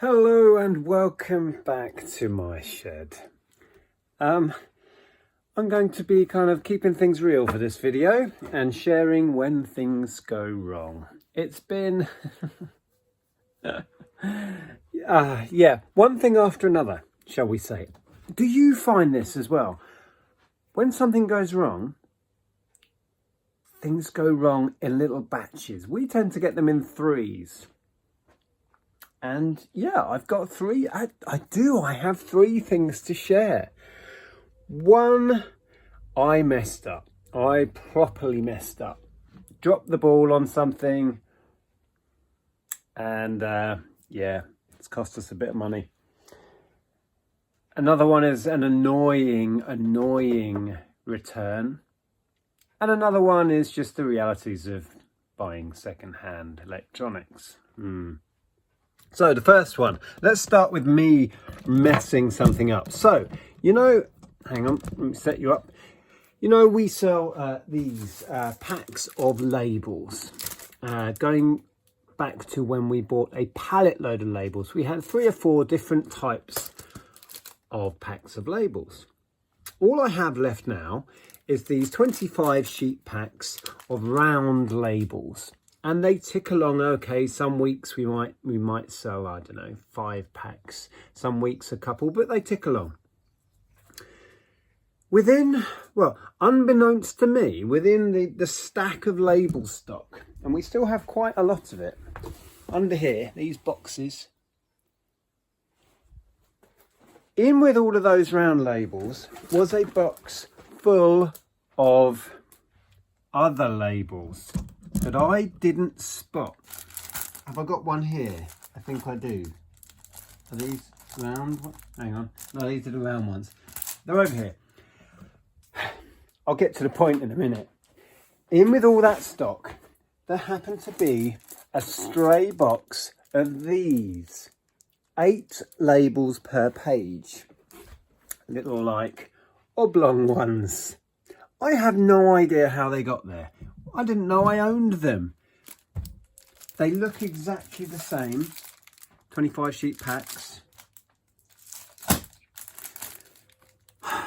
Hello and welcome back to my shed. I'm going to be kind of keeping things real for this video and sharing when things go wrong. It's been one thing after another, shall we say. Do you find this as well? When something goes wrong, things go wrong in little batches. We tend to get them in threes. And yeah, I've got three. I have three things to share. One, I messed up. I properly messed up. Dropped the ball on something. And it's cost us a bit of money. Another one is an annoying return. And another one is just the realities of buying secondhand electronics. So the first one, let's start with me messing something up. So, hang on, let me set you up. We sell these packs of labels. Going back to when we bought a pallet load of labels, we had 3 or 4 different types of packs of labels. All I have left now is these 25 sheet packs of round labels. And they tick along okay. Some weeks we might sell, I don't know, 5 packs. Some weeks a couple, but they tick along. Unbeknownst to me, within the stack of label stock, and we still have quite a lot of it, under here, these boxes, in with all of those round labels was a box full of other labels that I didn't spot. Have I got one here? I think I do. Are these round? Hang on. No, these are the round ones. They're over here. I'll get to the point in a minute. In with all that stock, there happened to be a stray box of these. 8 labels per page. Little like oblong ones. I have no idea how they got there. I didn't know I owned them. They look exactly the same. 25 sheet packs.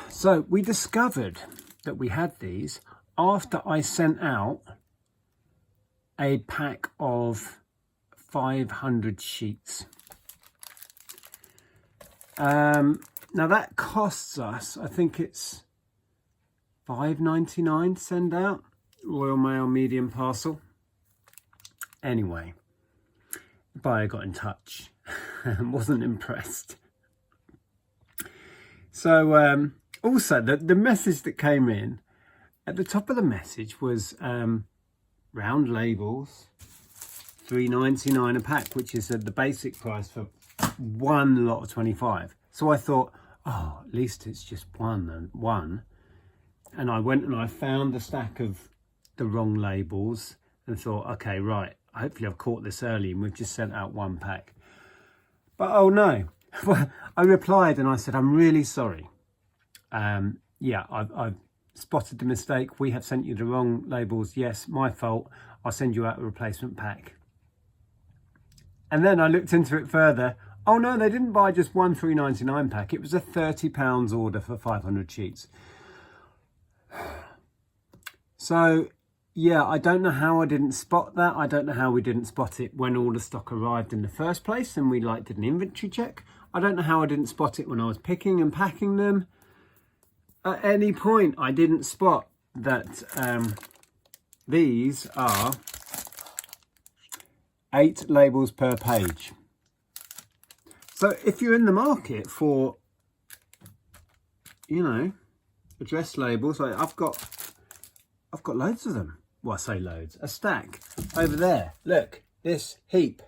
So we discovered that we had these after I sent out a pack of 500 sheets. Now that costs us, I think it's $5.99 to send out. Royal Mail medium parcel. Anyway, the buyer got in touch and wasn't impressed. So also the message that came in, at the top of the message was round labels, $3.99 a pack, which is the basic price for one lot of 25. So I thought, at least it's just one. And I went and I found the stack of the wrong labels and thought, okay, right, hopefully I've caught this early and we've just sent out 1 pack. But oh no. I replied and I said, I'm really sorry. I've spotted the mistake. We have sent you the wrong labels. Yes, my fault. I'll send you out a replacement pack. And then I looked into it further. Oh no, they didn't buy just one $3.99 pack. It was a £30 order for 500 sheets. So yeah, I don't know how I didn't spot that. I don't know how we didn't spot it when all the stock arrived in the first place and we did an inventory check. I don't know how I didn't spot it when I was picking and packing them. At any point, I didn't spot that these are 8 labels per page. So if you're in the market for, address labels, I've got loads of them. Well, I say loads. A stack over there. Look, this heap.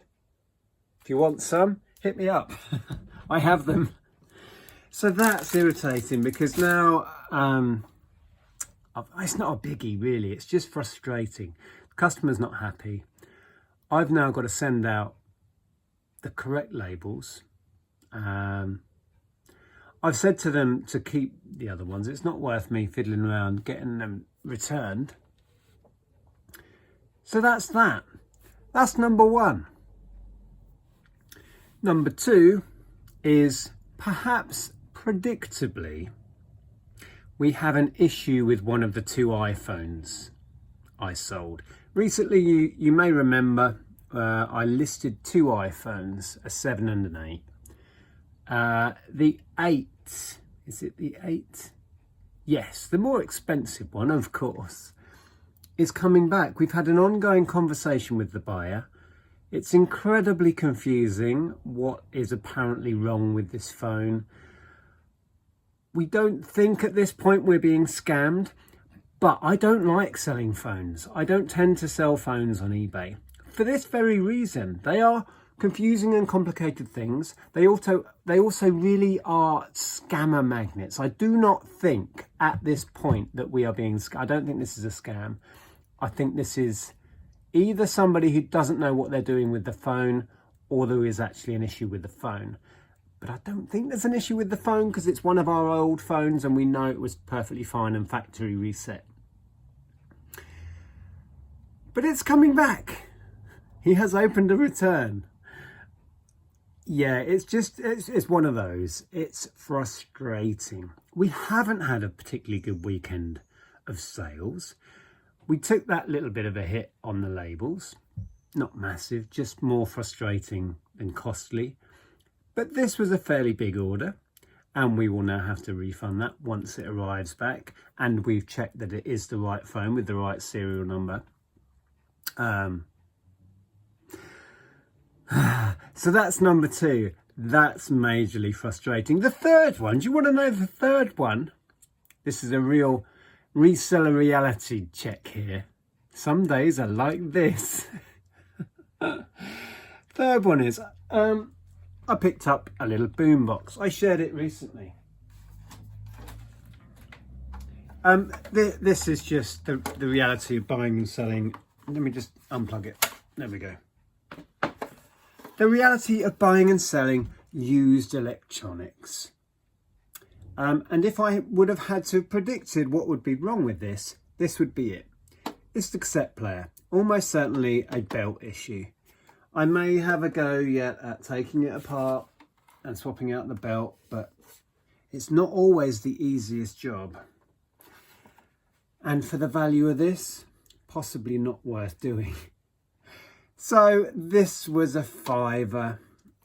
If you want some, hit me up. I have them. So that's irritating because now it's not a biggie really. It's just frustrating. The customer's not happy. I've now got to send out the correct labels. I've said to them to keep the other ones. It's not worth me fiddling around getting them returned. So that's that. That's number one. Number 2 is, perhaps predictably, we have an issue with one of the 2 iPhones I sold. Recently, you may remember, I listed 2 iPhones, a 7 and an 8. The 8, is it the 8? Yes, the more expensive one, of course, is coming back. We've had an ongoing conversation with the buyer. It's incredibly confusing what is apparently wrong with this phone. We don't think at this point we're being scammed, but I don't like selling phones. I don't tend to sell phones on eBay for this very reason. They are confusing and complicated things. They also really are scammer magnets. I do not think at this point that we are being I don't think this is a scam. I think this is either somebody who doesn't know what they're doing with the phone, or there is actually an issue with the phone. But I don't think there's an issue with the phone, because it's one of our old phones and we know it was perfectly fine and factory reset. But it's coming back. He has opened a return. Yeah, it's one of those. It's frustrating. We haven't had a particularly good weekend of sales. We took that little bit of a hit on the labels. Not massive, just more frustrating than costly. But this was a fairly big order, and we will now have to refund that once it arrives back. And we've checked that it is the right phone with the right serial number. So that's number 2. That's majorly frustrating. The third one, do you want to know the third one? This is a real reseller reality check here. Some days are like this. Third one is, I picked up a little boombox. I shared it recently. This is just the reality of buying and selling. Let me just unplug it. There we go. The reality of buying and selling used electronics. And if I would have had to have predicted what would be wrong with this, this would be it. It's the cassette player. Almost certainly a belt issue. I may have a go yet at taking it apart and swapping out the belt, but it's not always the easiest job. And for the value of this, possibly not worth doing. So this was a £5.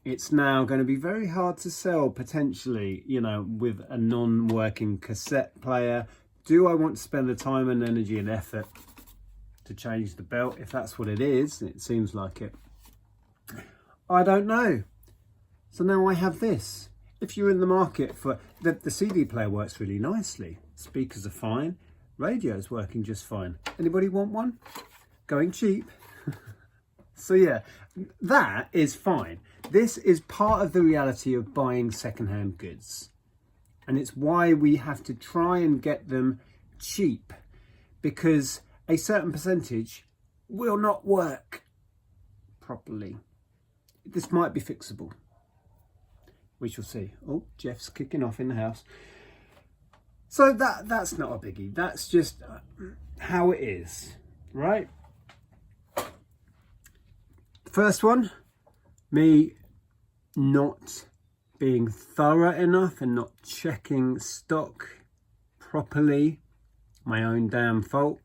It's now going to be very hard to sell, potentially, you know, with a non-working cassette player. Do I want to spend the time and energy and effort to change the belt? If that's what it is, it seems like it. I don't know. So now I have this. If you're in the market for the CD player, works really nicely. Speakers are fine. Radio's working just fine. Anybody want one? Going cheap. So yeah, that is fine. This is part of the reality of buying secondhand goods. And it's why we have to try and get them cheap, because a certain percentage will not work properly. This might be fixable. We shall see. Oh, Jeff's kicking off in the house. So that's not a biggie. That's just how it is, right? First one, me not being thorough enough and not checking stock properly. My own damn fault.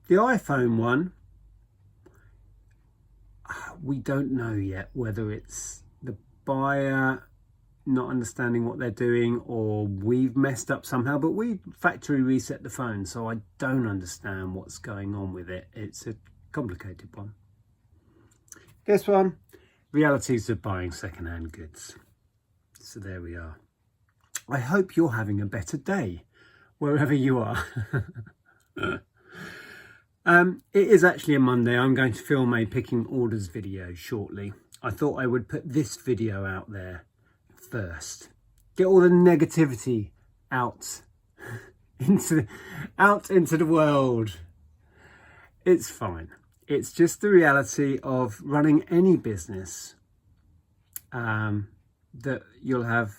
The iPhone one, we don't know yet whether it's the buyer not understanding what they're doing or we've messed up somehow, but we factory reset the phone, so I don't understand what's going on with it. It's a complicated one. This one, realities of buying secondhand goods. So there we are. I hope you're having a better day wherever you are. It is actually a Monday. I'm going to film a picking orders video shortly. I thought I would put this video out there first. Get all the negativity out into the world. It's fine. It's just the reality of running any business, that you'll have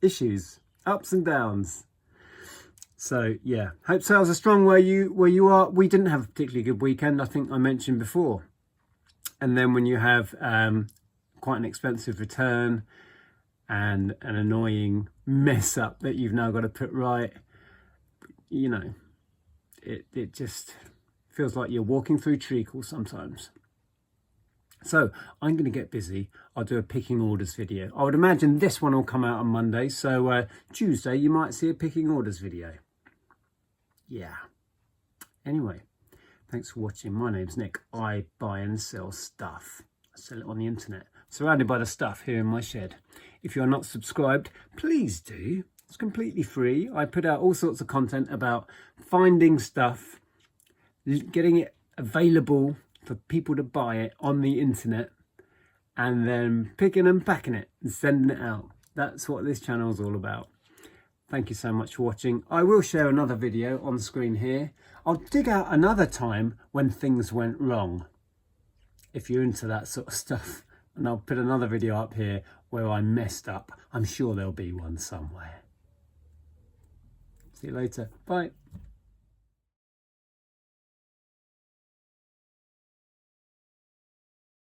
issues, ups and downs. So yeah, hope sales are strong where you are. We didn't have a particularly good weekend, I think I mentioned before. And then when you have quite an expensive return and an annoying mess up that you've now got to put right. You know, it just feels like you're walking through treacle sometimes. So I'm going to get busy. I'll do a picking orders video. I would imagine this one will come out on Monday. So Tuesday, you might see a picking orders video. Yeah. Anyway, thanks for watching. My name's Nick. I buy and sell stuff. I sell it on the internet. Surrounded by the stuff here in my shed. If you're not subscribed, please do. It's completely free. I put out all sorts of content about finding stuff, getting it available for people to buy it on the internet, and then picking and packing it and sending it out. That's what this channel is all about. Thank you so much for watching. I will share another video on screen here. I'll dig out another time when things went wrong, if you're into that sort of stuff. And I'll put another video up here where I messed up. I'm sure there'll be one somewhere. See you later. Bye.